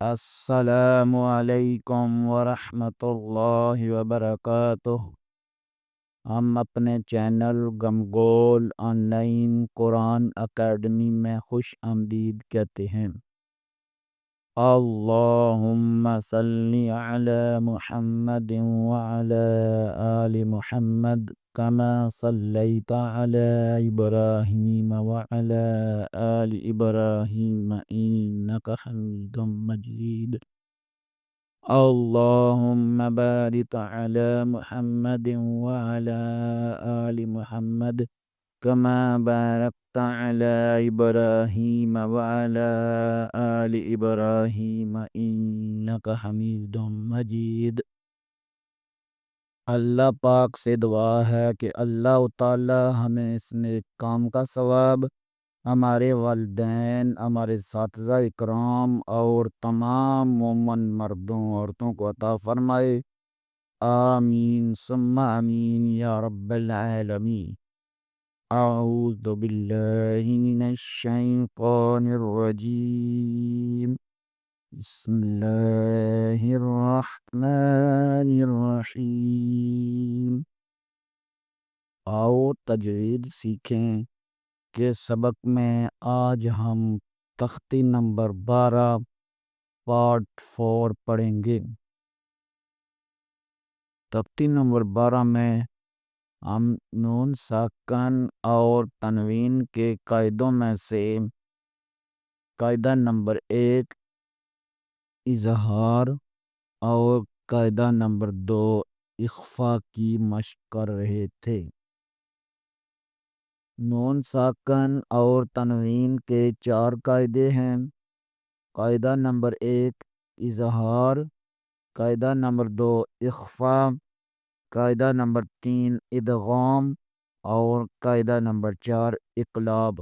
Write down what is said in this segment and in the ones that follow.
السلام علیکم ورحمۃ اللہ وبرکاتہ۔ ہم اپنے چینل گمگول آن لائن قرآن اکیڈمی میں خوش آمدید کہتے ہیں۔ اللہم صلی علی محمد وعلی آل محمد کما صلیت علی ابراہیم وعلی آل ابراہیم انک حمید مجید۔ اللہم بارک علی محمد وعلی آل محمد کما بارکت علی ابراہیم وعلی آل ابراہیم انک حمید مجید۔ اللہ پاک سے دعا ہے کہ اللہ تعالی ہمیں اس نیک کام کا ثواب ہمارے والدین، ہمارے اساتذہ اکرام اور تمام مومن مردوں عورتوں کو عطا فرمائے، آمین ثم آمین یا رب العالمین۔ اعوذ باللہ من الشیطان الرجیم، بسم اللہ الرحمن الرحیم۔ آؤ تجوید سیکھیں کے سبق میں آج ہم تختی نمبر 12 پارٹ 4 پڑھیں گے۔ تختی نمبر 12 میں ہم نون ساکن اور تنوین کے قاعدوں میں سے قاعدہ نمبر 1 اظہار اور قاعدہ نمبر 2 اخفاء کی مشق کر رہے تھے۔ نون ساکن اور تنوین کے 4 قاعدے ہیں۔ قاعدہ نمبر 1 اظہار، قاعدہ نمبر 2 اخفاء، قاعدہ نمبر 3 ادغام اور قاعدہ نمبر 4 اقلاب۔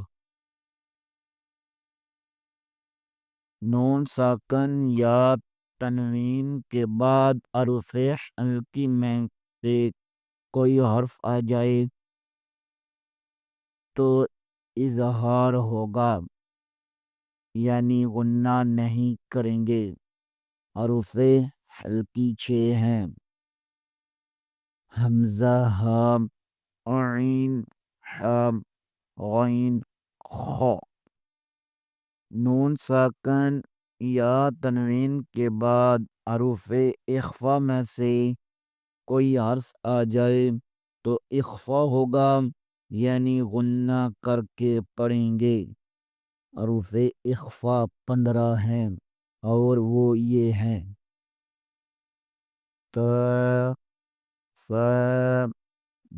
نون ساکن یا تنوین کے بعد حروف حلقی میں سے کوئی حرف آ جائے تو اظہار ہوگا، یعنی غنہ نہیں کریں گے۔ حروف حلقی 6 ہیں: حمزہ، ہاء، عین، حاء، غین، خاء۔ نون ساکن یا تنوین کے بعد حروف اخفاء میں سے کوئی حرف آ جائے تو اخفاء ہوگا، یعنی غنہ کر کے پڑھیں گے۔ حروف اخفاء 15 ہیں اور وہ یہ ہیں: ت، ث،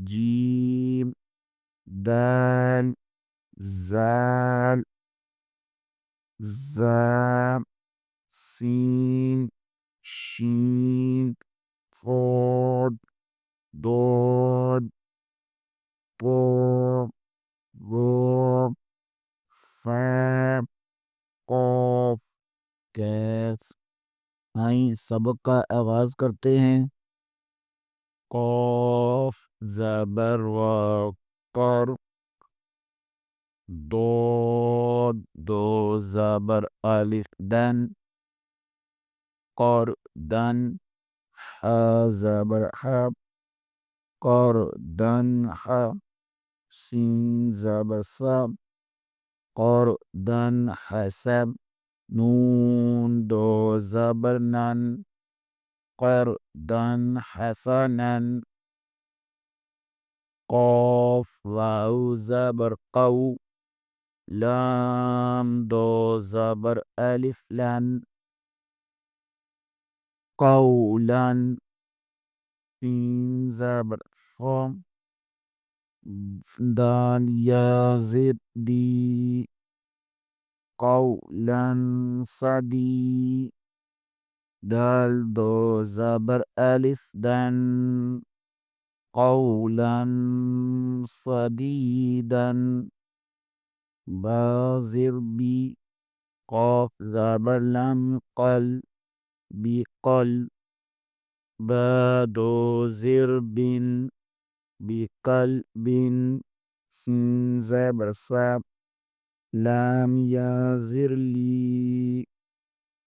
جیم، دال، ذال، ذ، سین، شین، صاد، ضاد، ط، ظ، ف، قاف، کیف۔ آئیں سبق کا آغاز کرتے ہیں۔ قاف زبر و قر، ضاد دو زبر الف دن، قر دن، ح زبر ح، قر دن ح، سین زبر سب، قر دن حسب، نون دو زبر نن، قر دن حسنن، قاف واو زبر قو، لام دو زبر الف لن، قولن، سین زبر ص، دال یا زد دی، قولن صدی، دال دو زبر الف دن، قولن صدیدن، با زر بی، قاف زبر لم قل، بی قل، با دو زر بن، بی قل بن، سین زبر سب، لام یا زر لی،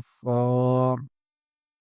صار،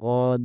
قاد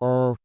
قاف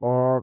قاف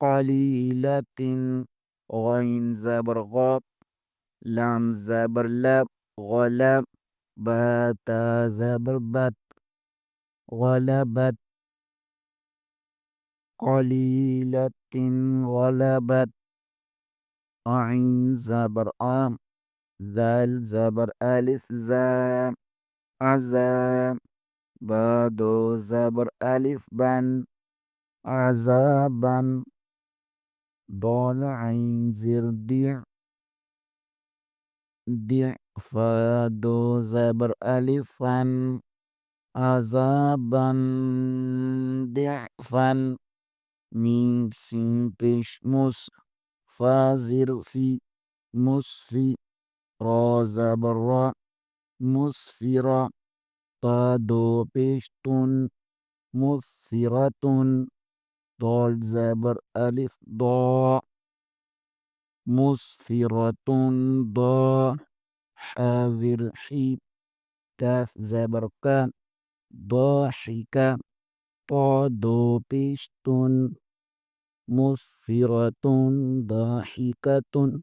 قليلة، غين زبر غاب، لام زبر لاب، غلب، باتا زبر بات، غلبت، قليلة، غلبت، عين زبر آم، ذال زبر ألف زام، عزام، بادو زبر ألف بن، عذابا، ضال عين زر ديع، ديع، فادو زبر ألفا، عذابا ضعفا، ميم سين بيش مس، فازر في، مسفي، را زبر را، مسفرة، طادو بيش تن، مسفرة، ضال زبر ألف ضاء، مسفرة ضاء، حاذر حيب، كاف زبر كان، ضاحكة، طادو بيشتون، مسفرة ضاحكة।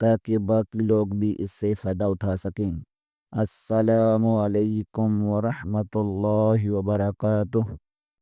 تاکہ باقی لوگ بھی اس سے فائدہ اٹھا سکیں۔ السلام علیکم ورحمۃ اللہ وبرکاتہ۔